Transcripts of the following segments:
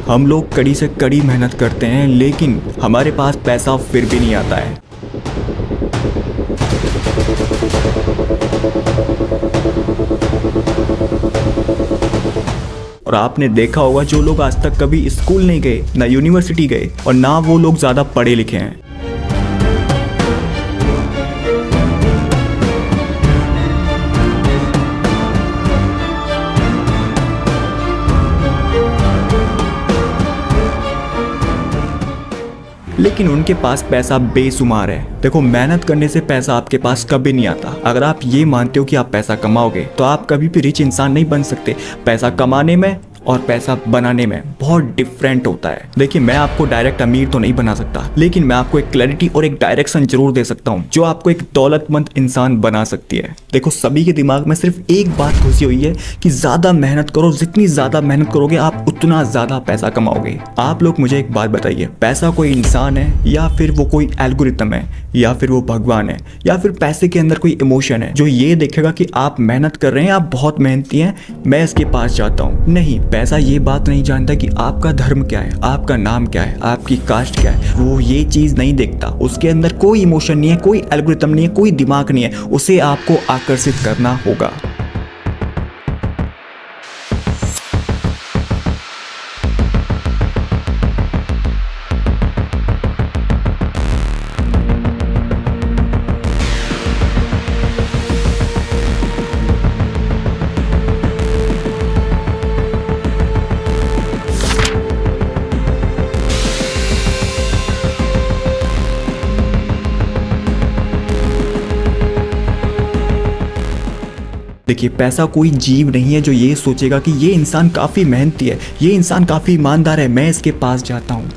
हम लोग कड़ी से कड़ी मेहनत करते हैं लेकिन हमारे पास पैसा फिर भी नहीं आता है। और आपने देखा होगा जो लोग आज तक कभी स्कूल नहीं गए, ना यूनिवर्सिटी गए और ना वो लोग ज़्यादा पढ़े लिखे हैं, लेकिन उनके पास पैसा बेशुमार है। देखो, मेहनत करने से पैसा आपके पास कभी नहीं आता। अगर आप ये मानते हो कि आप पैसा कमाओगे तो आप कभी भी रिच इंसान नहीं बन सकते। पैसा कमाने में और पैसा बनाने में बहुत डिफरेंट होता है। देखिए, मैं आपको डायरेक्ट अमीर तो नहीं बना सकता, लेकिन मैं आपको एक क्लैरिटी और एक डायरेक्शन जरूर दे सकता हूँ जो आपको एक दौलतमंद इंसान बना सकती है। देखो, सभी के दिमाग में सिर्फ एक बात घुसी हुई है कि ज्यादा मेहनत करो, जितनी ज्यादा मेहनत करोगे आप उतना ज्यादा पैसा कमाओगे। आप लोग मुझे एक बात बताइए, पैसा कोई इंसान है या फिर वो कोई एल्गोरिथम है या फिर वो भगवान है या फिर पैसे के अंदर कोई इमोशन है जो ये देखेगा कि आप मेहनत कर रहे हैं, आप बहुत मेहनती हैं, मैं इसके पास जाता हूँ? नहीं, पैसा ये बात नहीं जानता कि आपका धर्म क्या है, आपका नाम क्या है, आपकी कास्ट क्या है। वो ये चीज नहीं देखता। उसके अंदर कोई इमोशन नहीं है, कोई एल्गोरिथम नहीं है, कोई दिमाग नहीं है। उसे आपको आकर्षित करना होगा। देखिए, पैसा कोई जीव नहीं है जो ये सोचेगा कि ये इंसान काफ़ी मेहनती है, ये इंसान काफ़ी ईमानदार है, मैं इसके पास जाता हूँ।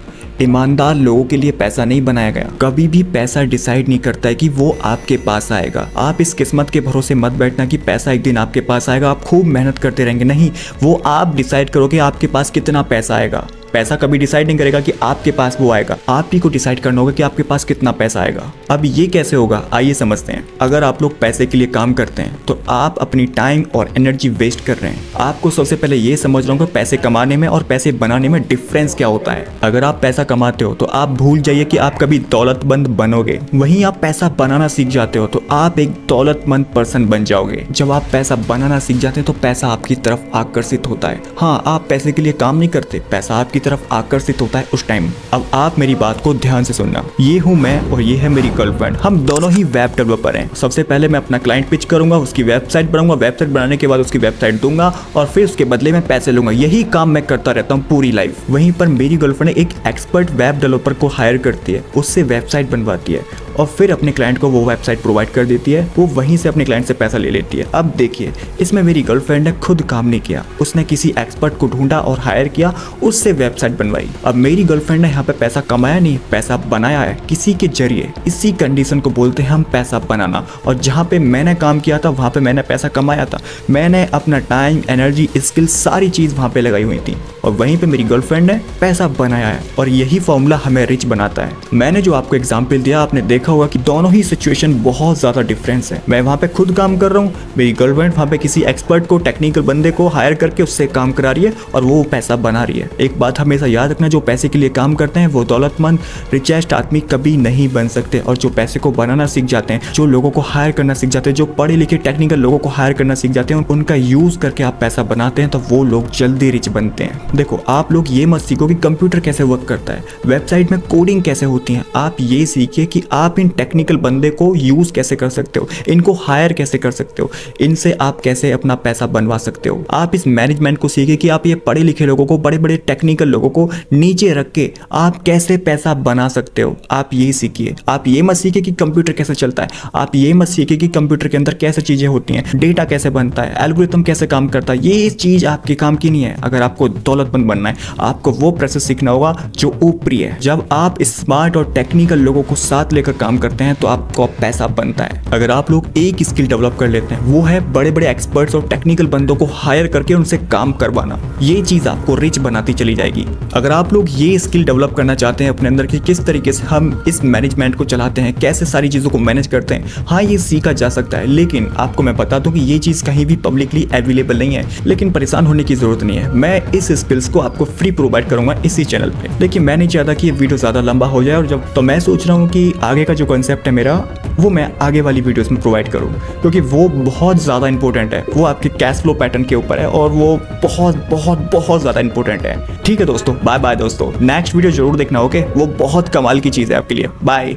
ईमानदार लोगों के लिए पैसा नहीं बनाया गया। कभी भी पैसा डिसाइड नहीं करता है कि वो आपके पास आएगा। आप इस किस्मत के भरोसे मत बैठना कि पैसा एक दिन आपके पास आएगा, आप खूब मेहनत करते रहेंगे। नहीं, वो आप डिसाइड करोगे आपके पास कितना पैसा आएगा। पैसा कभी डिसाइड नहीं करेगा कि आपके पास वो आएगा, आप ही को डिसाइड करना होगा कि आपके पास कितना पैसा आएगा। अब ये कैसे होगा, आइए समझते हैं। अगर आप लोग पैसे के लिए काम करते हैं तो आप अपनी टाइम और एनर्जी वेस्ट कर रहे हैं। आपको सबसे पहले ये समझना होगा पैसे कमाने में और पैसे बनाने में डिफरेंस क्या होता है। अगर आप पैसा कमाते हो तो आप भूल जाइए कि आप कभी दौलतमंद बनोगे। वहीं आप पैसा बनाना सीख जाते हो तो आप एक दौलतमंद पर्सन बन जाओगे। जब आप पैसा बनाना सीख जाते हैं तो पैसा आपकी तरफ आकर्षित होता है। हाँ, आप पैसे के लिए काम नहीं करते, पैसा आपकी तरफ आकर्षित होता है उस टाइम। अब आप मेरी बात को ध्यान से सुनना। ये हूँ मैं और ये है मेरी गर्लफ्रेंड। हम दोनों ही वेब डेवलपर हैं। सबसे पहले मैं अपना क्लाइंट पिच करूंगा, उसकी वेबसाइट बनाऊंगा, वेबसाइट बनाने के बाद उसकी वेबसाइट दूंगा और फिर उसके बदले में पैसे लूंगा। यही काम मैं करता रहता हूँ पूरी लाइफ। वहीं पर मेरी गर्लफ्रेंड एक एक्सपर्ट वेब डेवलपर को हायर करती है, उससे वेबसाइट बनवाती है और फिर अपने क्लाइंट को वो वेबसाइट प्रोवाइड कर देती है। वो वहीं से अपने क्लाइंट से पैसा ले लेती है। अब देखिए, इसमें मेरी गर्लफ्रेंड ने खुद काम नहीं किया, उसने किसी एक्सपर्ट को ढूंढा और हायर किया, उससे वेबसाइट बनवाई। अब मेरी गर्लफ्रेंड ने यहाँ पे पैसा कमाया नहीं, पैसा बनाया है किसी के जरिए। इसी कंडीशन को बोलते हैं हम पैसा बनाना। और जहाँ पे मैंने काम किया था वहाँ पे मैंने पैसा कमाया था। मैंने अपना टाइम, एनर्जी, स्किल सारी चीज़ वहाँ पे लगाई हुई थी और वहीं पे मेरी गर्लफ्रेंड ने पैसा बनाया है। और यही फॉर्मूला हमें रिच बनाता है। मैंने जो आपको एग्जाम्पल दिया, आपने देखा होगा कि दोनों ही सिचुएशन बहुत ज़्यादा डिफरेंस है। मैं वहाँ पे खुद काम कर रहा हूँ, मेरी गर्लफ्रेंड वहाँ पे किसी एक्सपर्ट को, टेक्निकल बंदे को हायर करके उससे काम करा रही है और वो पैसा बना रही है। एक बात हमेशा याद रखना, जो पैसे के लिए काम करते हैं वो दौलतमंद, रिचेस्ट आदमी कभी नहीं बन सकते। और जो पैसे को बनाना सीख जाते हैं, जो लोगों को हायर करना सीख जाते हैं, जो पढ़े लिखे टेक्निकल लोगों को हायर करना सीख जाते हैं, उनका यूज करके आप पैसा बनाते हैं तो वो लोग जल्दी रिच बनते हैं। देखो, आप लोग ये मत सीखो कि कंप्यूटर कैसे वर्क करता है, वेबसाइट में कोडिंग कैसे होती है। आप ये सीखिए कि आप इन टेक्निकल बंदे को यूज कैसे कर सकते हो, इनको हायर कैसे कर सकते हो, इनसे आप कैसे अपना पैसा बनवा सकते हो। आप इस मैनेजमेंट को सीखिए कि आप ये पढ़े लिखे लोगों को, बड़े बड़े टेक्निकल लोगों को नीचे रख के आप कैसे पैसा बना सकते हो। आप ये सीखिए। आप ये मत सीखिए कि कंप्यूटर कैसे चलता है, आप ये मत सीखिए कि कंप्यूटर के अंदर कैसे चीजें होती हैं, डेटा कैसे बनता है, एल्गोरिथम कैसे काम करता है। ये चीज आपके काम की नहीं है। अगर आपको दौलतमंद बनना है, आपको वो प्रोसेस सीखना होगा जो ऊपरी है। जब आप स्मार्ट और टेक्निकल लोगों को साथ लेकर काम करते हैं तो आपको पैसा बनता है। अगर आप लोग एक स्किल डेवलप कर लेते हैं, वो है बड़े बड़े एक्सपर्ट्स और टेक्निकल बंदों को हायर करके उनसे काम करवाना। ये चीज आपको रिच बनाती चली जाएगी। अगर आप लोग ये स्किल डेवलप करना चाहते हैं अपने अंदर कि किस तरीके से हम इस मैनेजमेंट को चलाते हैं, कैसे सारी चीजों को मैनेज करते हैं, हाँ ये सीखा जा सकता है। लेकिन आपको मैं बता दूं कि ये चीज कहीं भी पब्लिकली अवेलेबल नहीं है। लेकिन परेशान होने की जरूरत नहीं है। मैं इस स्किल्स को आपको फ्री प्रोवाइड करूंगा इसी चैनल पे। लेकिन मैं नहीं चाहता कि ये वीडियो ज़्यादा लंबा हो जाए, और जब तो मैं सोच रहा हूँ कि आगे का जो कॉन्सेप्ट है मेरा वो मैं आगे वाली वीडियोस में प्रोवाइड करूँ, क्योंकि वो बहुत ज़्यादा इंपॉर्टेंट है। वो आपके कैश फ्लो पैटर्न के ऊपर है और वो बहुत बहुत बहुत ज़्यादा इंपॉर्टेंट है। ठीक है दोस्तों, बाय बाय दोस्तों, नेक्स्ट वीडियो जरूर देखना। ओके, वो बहुत कमाल की चीज़ है आपके लिए। बाय।